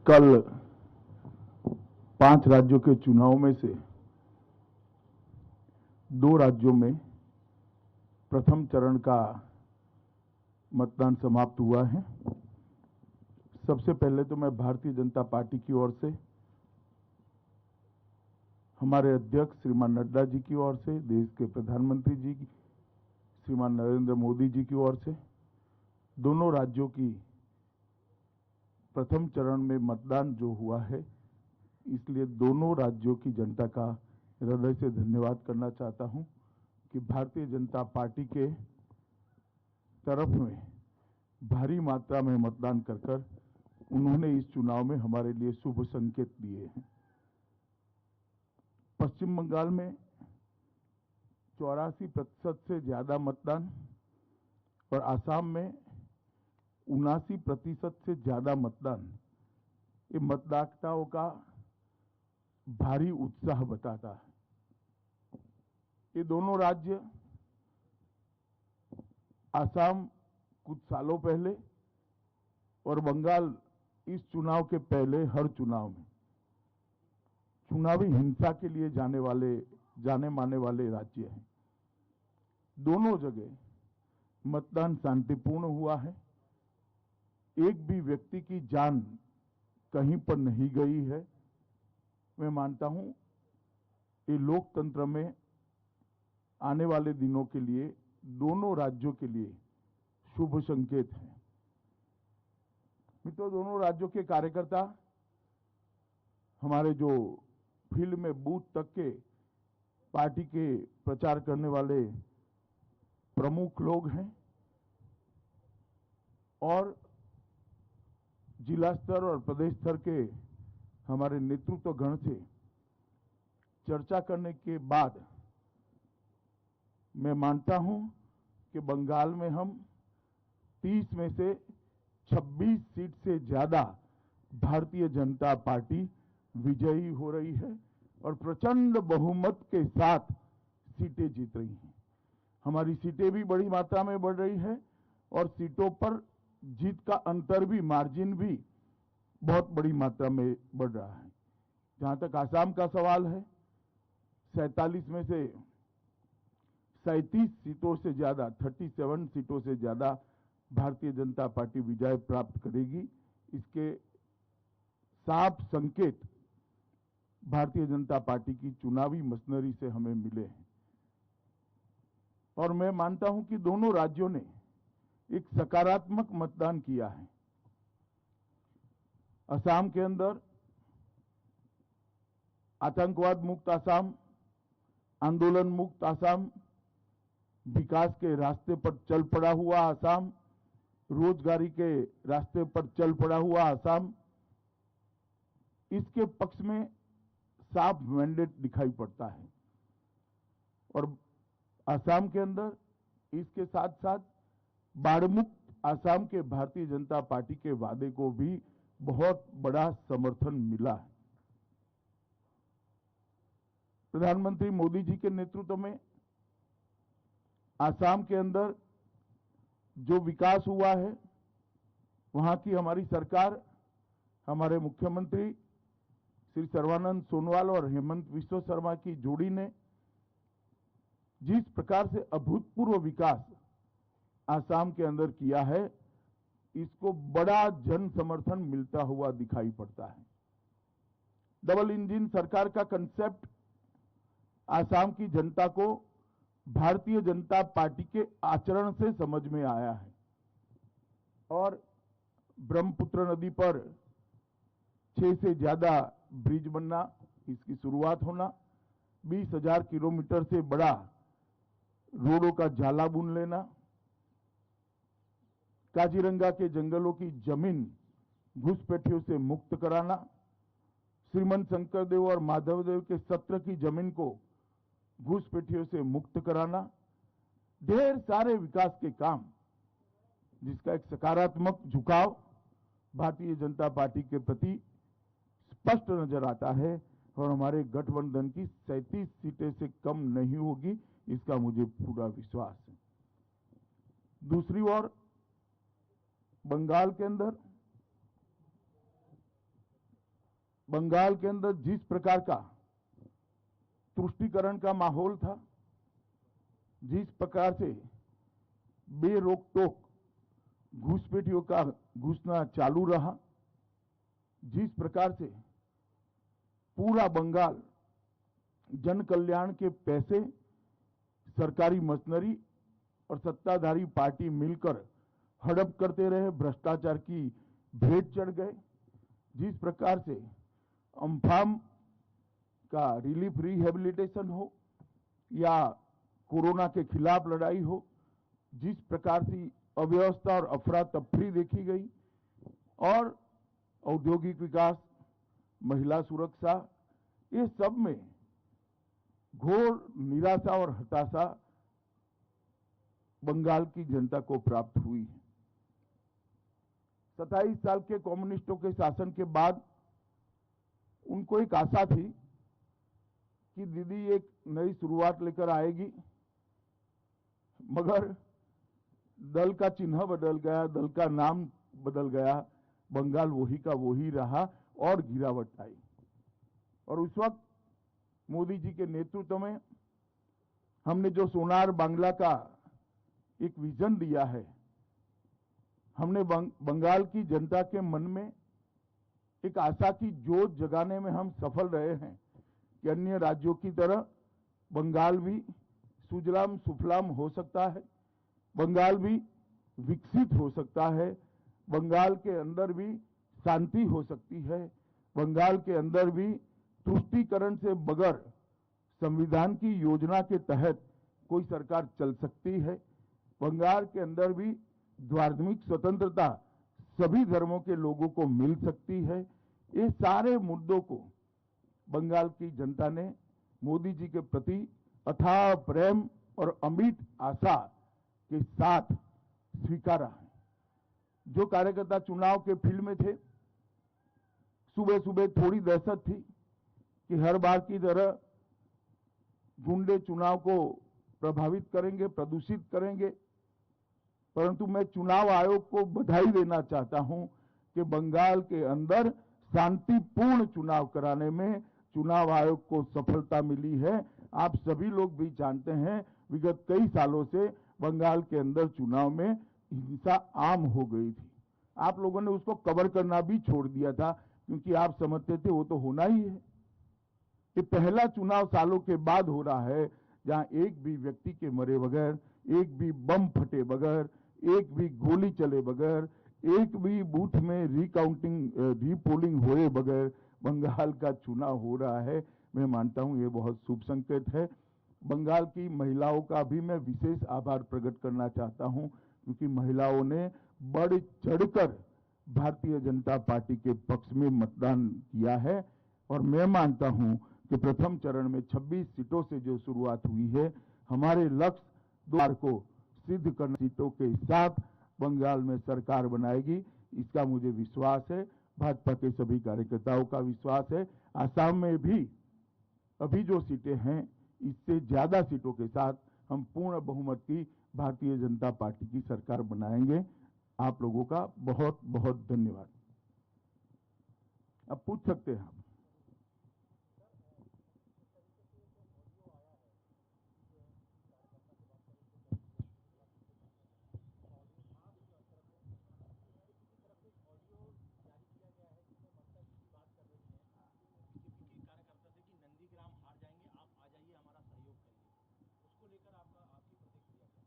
कल 5 राज्यों के चुनाव में से 2 राज्यों में प्रथम चरण का मतदान समाप्त हुआ है। सबसे पहले तो मैं भारतीय जनता पार्टी की ओर से, हमारे अध्यक्ष श्रीमान नड्डा जी की ओर से, देश के प्रधानमंत्री जी श्रीमान नरेंद्र मोदी जी की ओर से दोनों राज्यों की प्रथम चरण में मतदान जो हुआ है, इसलिए दोनों राज्यों की जनता का हृदय से धन्यवाद करना चाहता हूं कि भारतीय जनता पार्टी के तरफ में भारी मात्रा में मतदान कर उन्होंने इस चुनाव में हमारे लिए शुभ संकेत दिए हैं। पश्चिम बंगाल में 84% से ज्यादा मतदान और आसाम में 79% से ज्यादा मतदान, ये मतदाताओं का भारी उत्साह बताता है। ये दोनों राज्य, आसाम कुछ सालों पहले और बंगाल इस चुनाव के पहले हर चुनाव में चुनावी हिंसा के लिए जाने माने वाले राज्य हैं। दोनों जगह मतदान शांतिपूर्ण हुआ है। एक भी व्यक्ति की जान कहीं पर नहीं गई है। मैं मानता हूं ये लोकतंत्र में आने वाले दिनों के लिए दोनों राज्यों के लिए शुभ संकेत है। मित्रों, दोनों राज्यों के कार्यकर्ता, हमारे जो फील्ड में बूथ तक के पार्टी के प्रचार करने वाले प्रमुख लोग हैं और जिला स्तर और प्रदेश स्तर के हमारे नेतृत्व गण से चर्चा करने के बाद मैं मानता हूं कि बंगाल में हम 30 में से 26 सीट से ज्यादा भारतीय जनता पार्टी विजयी हो रही है और प्रचंड बहुमत के साथ सीटें जीत रही हैं। हमारी सीटें भी बड़ी मात्रा में बढ़ रही है और सीटों पर जीत का अंतर भी, मार्जिन भी बहुत बड़ी मात्रा में बढ़ रहा है। जहां तक आसाम का सवाल है, 47 में से 37 सीटों से ज्यादा, 37 सीटों से ज्यादा भारतीय जनता पार्टी विजय प्राप्त करेगी। इसके साफ संकेत भारतीय जनता पार्टी की चुनावी मशीनरी से हमें मिले हैं और मैं मानता हूं कि दोनों राज्यों ने एक सकारात्मक मतदान किया है। असम के अंदर आतंकवाद मुक्त असम, आंदोलन मुक्त असम, विकास के रास्ते पर चल पड़ा हुआ असम, रोजगारी के रास्ते पर चल पड़ा हुआ असम, इसके पक्ष में साफ मैंडेट दिखाई पड़ता है। और असम के अंदर इसके साथ साथ बाढ़ मुक्त असम के भारतीय जनता पार्टी के वादे को भी बहुत बड़ा समर्थन मिला है। प्रधानमंत्री मोदी जी के नेतृत्व में असम के अंदर जो विकास हुआ है, वहां की हमारी सरकार, हमारे मुख्यमंत्री श्री सर्बानंद सोनोवाल और हेमंत विश्व शर्मा की जोड़ी ने जिस प्रकार से अभूतपूर्व विकास असम के अंदर किया है, इसको बड़ा जन समर्थन मिलता हुआ दिखाई पड़ता है। डबल इंजन सरकार का कंसेप्ट असम की जनता को भारतीय जनता पार्टी के आचरण से समझ में आया है और ब्रह्मपुत्र नदी पर 6 से ज्यादा ब्रिज बनना, इसकी शुरुआत होना, 20,000 किलोमीटर से बड़ा रोडों का जाला बुन लेना, काजीरंगा के जंगलों की जमीन घुसपैठियों से मुक्त कराना, श्रीमंत शंकरदेव और माधवदेव के सत्र की जमीन को घुसपैठियों से मुक्त कराना, ढेर सारे विकास के काम जिसका एक सकारात्मक झुकाव भारतीय जनता पार्टी के प्रति स्पष्ट नजर आता है और हमारे गठबंधन की 37 सीटें से कम नहीं होगी, इसका मुझे पूरा विश्वास है। दूसरी ओर बंगाल के अंदर बंगाल के अंदर जिस प्रकार का तुष्टीकरण का माहौल था, जिस प्रकार से बेरोक टोक घुसपैठियों का घुसना चालू रहा, जिस प्रकार से पूरा बंगाल जन कल्याण के पैसे सरकारी मशीनरी और सत्ताधारी पार्टी मिलकर हड़प करते रहे, भ्रष्टाचार की भेंट चढ़ गए, जिस प्रकार से अम्फान का रिलीफ रिहेबिलिटेशन हो या कोरोना के खिलाफ लड़ाई हो, जिस प्रकार से अव्यवस्था और अफरा तफरी देखी गई और औद्योगिक विकास, महिला सुरक्षा, ये सब में घोर निराशा और हताशा बंगाल की जनता को प्राप्त हुई है। 27 साल के कम्युनिस्टों के शासन के बाद उनको एक आशा थी कि दीदी एक नई शुरुआत लेकर आएगी, मगर दल का चिन्ह बदल गया, दल का नाम बदल गया, बंगाल वही का वही रहा और गिरावट आई। और उस वक्त मोदी जी के नेतृत्व में हमने जो सोनार बांग्ला का एक विजन दिया है, हमने बंगाल की जनता के मन में एक आशा की जोत जगाने में हम सफल रहे हैं कि अन्य राज्यों की तरह बंगाल भी सुजलाम सुफलाम हो सकता है, बंगाल भी विकसित हो सकता है, बंगाल के अंदर भी शांति हो सकती है, बंगाल के अंदर भी तुष्टीकरण से बगैर संविधान की योजना के तहत कोई सरकार चल सकती है, बंगाल के अंदर भी धार्मिक स्वतंत्रता सभी धर्मों के लोगों को मिल सकती है। ये सारे मुद्दों को बंगाल की जनता ने मोदी जी के प्रति अथाह प्रेम और अमिट आशा के साथ स्वीकारा है। जो कार्यकर्ता चुनाव के फील्ड में थे, सुबह सुबह थोड़ी दहशत थी कि हर बार की तरह गुंडे चुनाव को प्रभावित करेंगे, प्रदूषित करेंगे, परंतु मैं चुनाव आयोग को बधाई देना चाहता हूं कि बंगाल के अंदर शांतिपूर्ण चुनाव कराने में चुनाव आयोग को सफलता मिली है। आप सभी लोग भी जानते हैं, विगत कई सालों से बंगाल के अंदर चुनाव में हिंसा आम हो गई थी। आप लोगों ने उसको कवर करना भी छोड़ दिया था, क्योंकि आप समझते थे वो तो होना ही है। ये पहला चुनाव सालों के बाद हो रहा है जहां एक भी व्यक्ति के मरे बगैर, एक भी बम फटे बगैर, एक भी गोली चले बगैर, एक भी बूथ में रीपोलिंग हुए बगैर बंगाल का चुनाव हो रहा है। मैं मानता हूं ये बहुत शुभ संकेत है। बंगाल की महिलाओं का भी मैं विशेष आभार प्रकट करना चाहता हूं, क्योंकि महिलाओं ने बढ़ चढ़कर भारतीय जनता पार्टी के पक्ष में मतदान किया है। और मैं मानता हूं कि प्रथम चरण में 26 सीटों से जो शुरुआत हुई है, हमारे लक्ष्य 2 को सिद्ध करने सीटों के साथ बंगाल में सरकार बनाएगी, इसका मुझे विश्वास है। भाजपा के सभी कार्यकर्ताओं का विश्वास है। आसाम में भी अभी जो सीटें हैं, इससे ज्यादा सीटों के साथ हम पूर्ण बहुमत की भारतीय जनता पार्टी की सरकार बनाएंगे। आप लोगों का बहुत बहुत धन्यवाद। अब पूछ सकते हैं आप।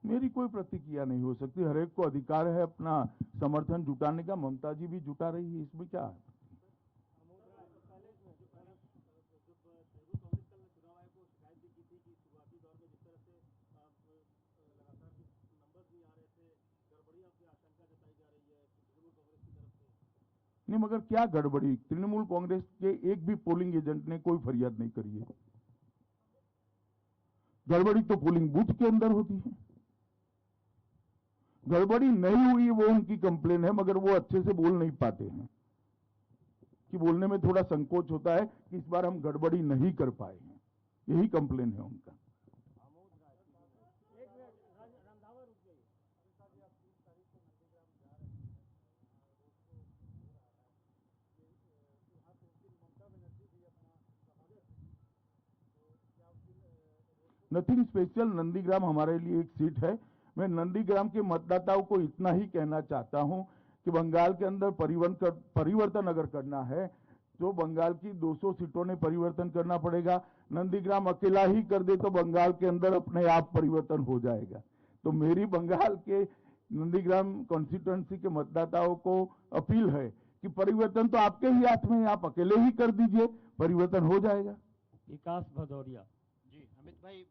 मेरी कोई प्रतिक्रिया नहीं हो सकती। हर एक को अधिकार है अपना समर्थन जुटाने का। ममता जी भी जुटा रही है, इसमें क्या है? नहीं, मगर क्या गड़बड़ी? तृणमूल कांग्रेस के एक भी पोलिंग एजेंट ने कोई फरियाद नहीं करी है। गड़बड़ी तो पोलिंग बूथ के अंदर होती है। गड़बड़ी नहीं हुई वो उनकी कंप्लेन है, मगर वो अच्छे से बोल नहीं पाते हैं, कि बोलने में थोड़ा संकोच होता है कि इस बार हम गड़बड़ी नहीं कर पाए हैं, यही कंप्लेन है उनका। नथिंग स्पेशल, नंदीग्राम हमारे लिए एक सीट है। मैं नंदीग्राम के मतदाताओं को इतना ही कहना चाहता हूं कि बंगाल के अंदर परिवर्तन अगर करना है तो बंगाल की 200 सीटों ने परिवर्तन करना पड़ेगा। नंदीग्राम अकेला ही कर दे तो बंगाल के अंदर अपने आप परिवर्तन हो जाएगा। तो मेरी बंगाल के नंदीग्राम कॉन्स्टिट्यूएंसी के मतदाताओं को अपील है कि परिवर्तन तो आपके ही हाथ में है, आप अकेले ही कर दीजिए, परिवर्तन हो जाएगा। विकास भदौरिया जी अमित भाई,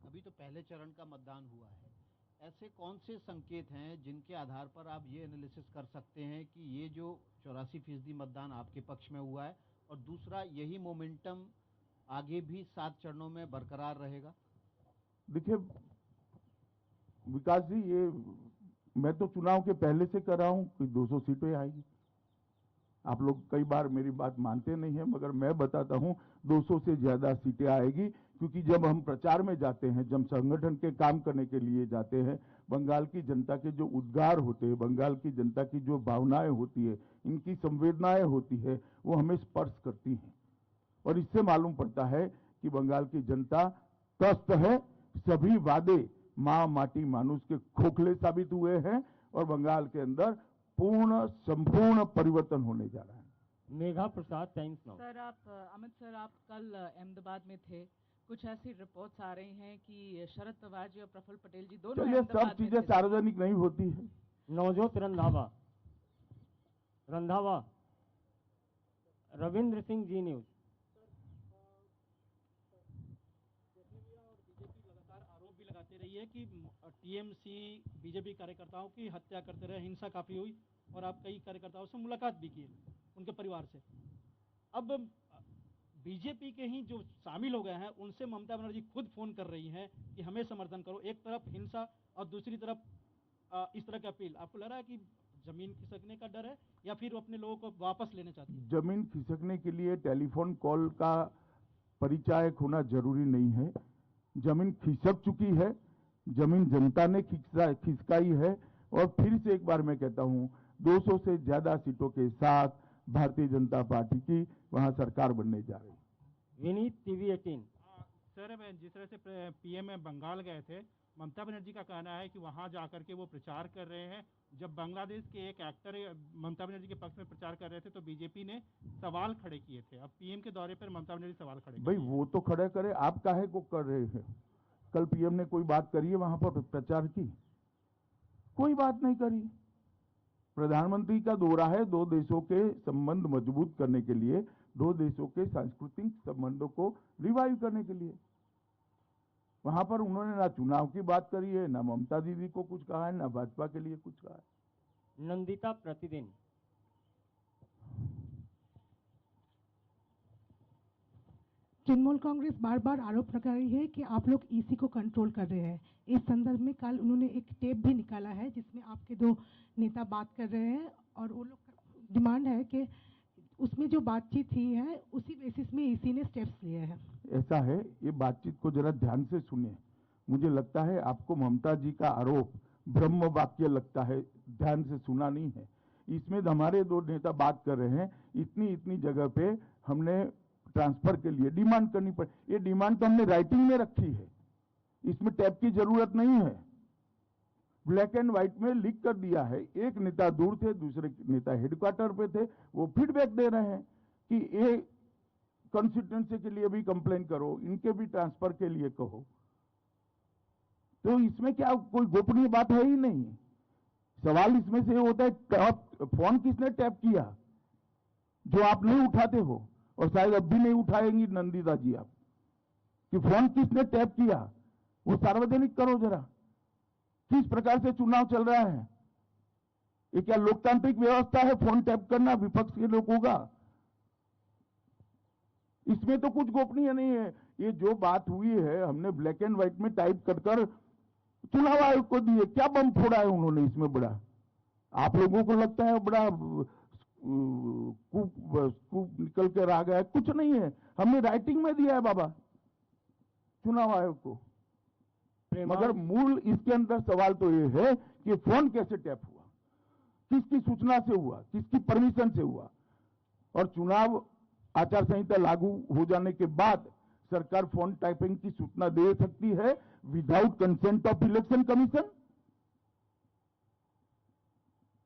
अभी तो पहले चरण का मतदान हुआ है, ऐसे कौन से संकेत हैं जिनके आधार पर आप ये एनालिसिस कर सकते हैं कि ये जो 84% मतदान आपके पक्ष में हुआ है, और दूसरा यही मोमेंटम आगे भी 7 चरणों में बरकरार रहेगा? देखिए विकास जी, ये मैं तो चुनाव के पहले से कर रहा हूं कि 200 सीटें आएगी। आप लोग कई बार मेरी बात मानते नहीं है, मगर मैं बताता हूं 200 से ज्यादा सीटें आएगी, क्योंकि जब हम प्रचार में जाते हैं, जब संगठन के काम करने के लिए जाते हैं, बंगाल की जनता के जो उद्गार होते हैं, बंगाल की जनता की जो भावनाएं होती है, इनकी संवेदनाएं होती है, वो हमें स्पर्श करती हैं। और इससे मालूम पड़ता है कि बंगाल की जनता त्रस्त है। सभी वादे मां माटी मानुष के खोखले साबित हुए हैं और बंगाल के अंदर संपूर्ण परिवर्तन होने जा रहा है। Megha Prasad, Times Now. Sir Amit sir, आप कल अहमदाबाद में थे, कुछ ऐसी रिपोर्ट्स आ रही हैं कि शरद पवार जी और प्रफुल्ल पटेल जी दोनों चलिए, सब चीजें सार्वजनिक नहीं होती है। नवजोत रंधावा, रविंद्र सिंह, जी न्यूज। आरोप भी लगाते रही है कि टीएमसी बीजेपी कार्यकर्ताओं की हत्या करते रहे, हिंसा काफी हुई और आप कई कार्यकर्ताओं से मुलाकात भी की उनके परिवार से। अब बीजेपी के ही जो शामिल हो गए हैं उनसे ममता बनर्जी खुद फोन कर रही हैं कि हमें समर्थन करो। एक तरफ हिंसा और दूसरी तरफ इस तरह की अपील। आपको लग रहा है कि जमीन खिसकने का डर है या फिर वो अपने लोगों को वापस लेना चाहती है? जमीन खिसकने के लिए टेलीफोन कॉल का परिचायक होना जरूरी नहीं है। जमीन खिसक चुकी है, जमीन जनता ने खिसकाई है। और फिर से एक बार मैं कहता हूं, 200 से ज्यादा सीटों के साथ भारतीय जनता पार्टी की वहां सरकार बनने जा रही है। विनीत, टीवी 18। सर, जिस तरह से पीएम बंगाल गए थे, ममता बनर्जी का कहना है कि वहां जाकर के वो प्रचार कर रहे हैं। जब बांग्लादेश के एक एक्टर ममता बनर्जी के पक्ष में प्रचार कर रहे थे तो बीजेपी ने सवाल खड़े किए थे। अब पीएम के दौरे पर ममता बनर्जी सवाल खड़े भाई वो तो खड़े करे, आप काहे को कर रहे हैं? कल पीएम ने कोई बात करी है वहां पर प्रचार की? कोई बात नहीं करी। प्रधानमंत्री का दौरा है 2 देशों के संबंध मजबूत करने के लिए, 2 देशों के सांस्कृतिक संबंधों को रिवाइव करने के लिए। वहां पर उन्होंने ना चुनाव की बात करी है, ना ममता दीदी को कुछ कहा है, ना भाजपा के लिए कुछ कहा है। नंदिता, प्रतिदिन। तृणमूल कांग्रेस बार बार आरोप लगा रही है कि आप लोग ईसी को कंट्रोल कर रहे हैं। इस संदर्भ में कल उन्होंने एक टेप भी निकाला है जिसमें आपके 2 नेता बात कर रहे हैं और वो लोग डिमांड है कि उसमें जो बातचीत हुई है उसी बेसिस में ईसी ने स्टेप्स लिए हैं। ऐसा है, ये बातचीत को जरा ध्यान से सुनिए। मुझे लगता है आपको ममता जी का आरोप ब्रह्म वाक्य लगता है, ध्यान से सुना नहीं है। इसमें हमारे 2 नेता बात कर रहे हैं, इतनी जगह पे हमने ट्रांसफर के लिए डिमांड करनी पड़ी। ये डिमांड तो हमने राइटिंग में रखी है, इसमें टैप की जरूरत नहीं है। ब्लैक एंड व्हाइट में लिख कर दिया है। एक नेता दूर थे, दूसरे नेता हेडक्वार्टर पे थे, वो फीडबैक दे रहे हैं कि ये कॉन्स्टिट्यूएंसी के लिए भी कंप्लेन करो, इनके भी ट्रांसफर के लिए कहो। तो इसमें क्या कोई गोपनीय बात है ही नहीं। सवाल इसमें से होता है फोन किसने टैप किया, जो आप नहीं उठाते हो और शायद अब भी नहीं उठाएंगी नंदिता जी आप, कि फोन किसने टैप किया वो सार्वजनिक करो जरा। किस प्रकार से चुनाव चल रहा है, ये क्या लोकतांत्रिक व्यवस्था है फोन टैप करना विपक्ष के लोगों का? इसमें तो कुछ गोपनीय नहीं है। ये जो बात हुई है हमने ब्लैक एंड व्हाइट में टाइप कर चुनाव आयोग को दिए। क्या बम फोड़ा है उन्होंने इसमें बड़ा? आप लोगों को लगता है बड़ा कूप निकल कर आ गया है, कुछ नहीं है। हमने राइटिंग में दिया है बाबा चुनाव आयोग को। मगर मूल इसके अंदर सवाल तो ये है कि फोन कैसे टैप हुआ, किसकी सूचना से हुआ, किसकी परमिशन से हुआ। और चुनाव आचार संहिता लागू हो जाने के बाद सरकार फोन टैपिंग की सूचना दे सकती है without consent of election commission?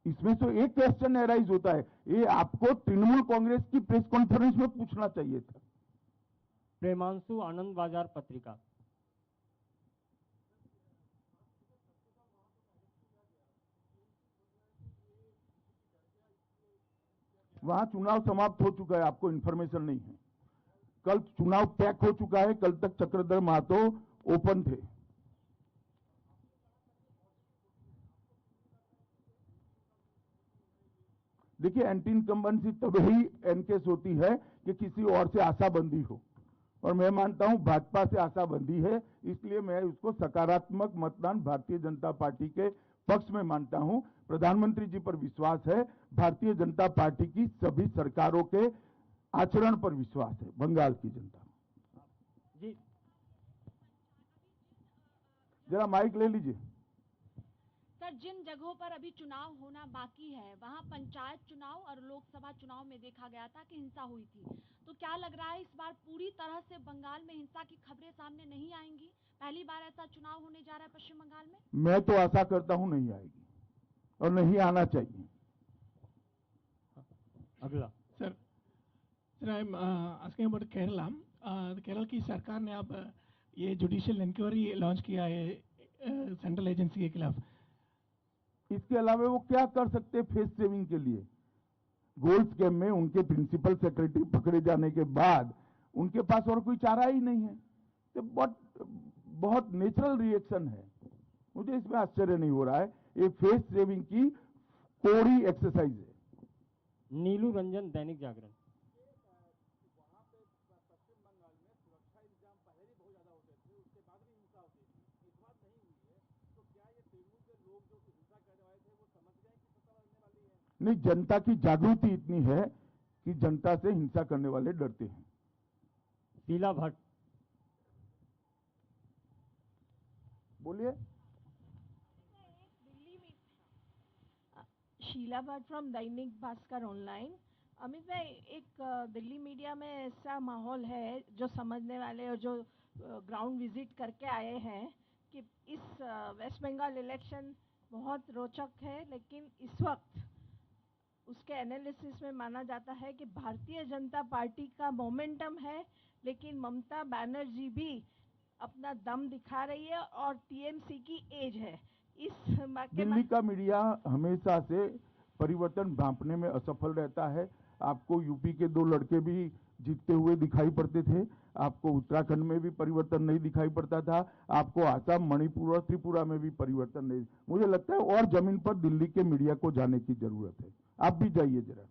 इसमें तो एक क्वेश्चन एराइज होता है, ये आपको तृणमूल कांग्रेस की प्रेस कॉन्फ्रेंस में पूछना चाहिए था। प्रेमांशु आनंद बाजार पत्रिका। वहां चुनाव समाप्त हो चुका है, आपको इंफॉर्मेशन नहीं है। कल चुनाव पैक हो चुका है, कल तक चक्रधर महतो ओपन थे। देखिए, एंटी इनकम्बेंसी तभी एनकेस होती है कि किसी और से आशाबंदी हो, और मैं मानता हूं भाजपा से आशाबंदी है, इसलिए मैं उसको सकारात्मक मतदान भारतीय जनता पार्टी के पक्ष में मानता हूं। प्रधानमंत्री जी पर विश्वास है, भारतीय जनता पार्टी की सभी सरकारों के आचरण पर विश्वास है बंगाल की जनता। जी जरा माइक ले लीजिए। सर, जिन जगहों पर अभी चुनाव होना बाकी है वहां पंचायत चुनाव और लोकसभा चुनाव में देखा गया था कि हिंसा हुई थी, तो क्या लग रहा है इस बार पूरी तरह से बंगाल में हिंसा की खबरें सामने नहीं आएंगी? पहली बार ऐसा चुनाव होने जा रहा है पश्चिम बंगाल में। मैं तो आशा करता हूं नहीं आएगी और नहीं आना चाहिए। अगला sir, I am asking about Kerala. Kerala की सरकार ने अब ये जुडिशियल इंक्वायरी लॉन्च किया है सेंट्रल एजेंसी के खिलाफ। इसके अलावा वो क्या कर सकते हैं फेस सेविंग के लिए? गोल्ड स्कैम में उनके प्रिंसिपल सेक्रेटरी पकड़े जाने के बाद उनके पास और कोई चारा ही नहीं है। तो बहुत नेचुरल रिएक्शन है, मुझे इसमें आश्चर्य नहीं हो रहा है। ये फेस सेविंग की कोड़ी एक्सरसाइज है। नीलू रंजन दैनिक जागरण। नहीं, जनता की जागृति इतनी है कि जनता से हिंसा करने वाले डरते हैं। शीला भट्ट। बोलिए। Sheila Bhatt from Dainik Bhaskar online. अमित भाई, एक दिल्ली मीडिया में ऐसा माहौल है, जो समझने वाले और जो ग्राउंड विजिट करके आए हैं, कि इस वेस्ट बंगाल इलेक्शन बहुत रोचक है, लेकिन इस वक्त उसके एनालिसिस में माना जाता है कि भारतीय जनता पार्टी का मोमेंटम है, लेकिन ममता बनर्जी भी अपना दम दिखा रही है और टीएमसी की एज है। इस दिल्ली का मीडिया हमेशा से परिवर्तन भांपने में असफल रहता है। आपको यूपी के 2 लड़के भी जीतते हुए दिखाई पड़ते थे, आपको उत्तराखंड में भी परिवर्तन नहीं दिखाई पड़ता था, आपको आसाम, मणिपुर और त्रिपुरा में भी परिवर्तन नहीं। मुझे लगता है और जमीन पर दिल्ली के मीडिया को जाने की जरूरत है। आप भी जाइए जरा।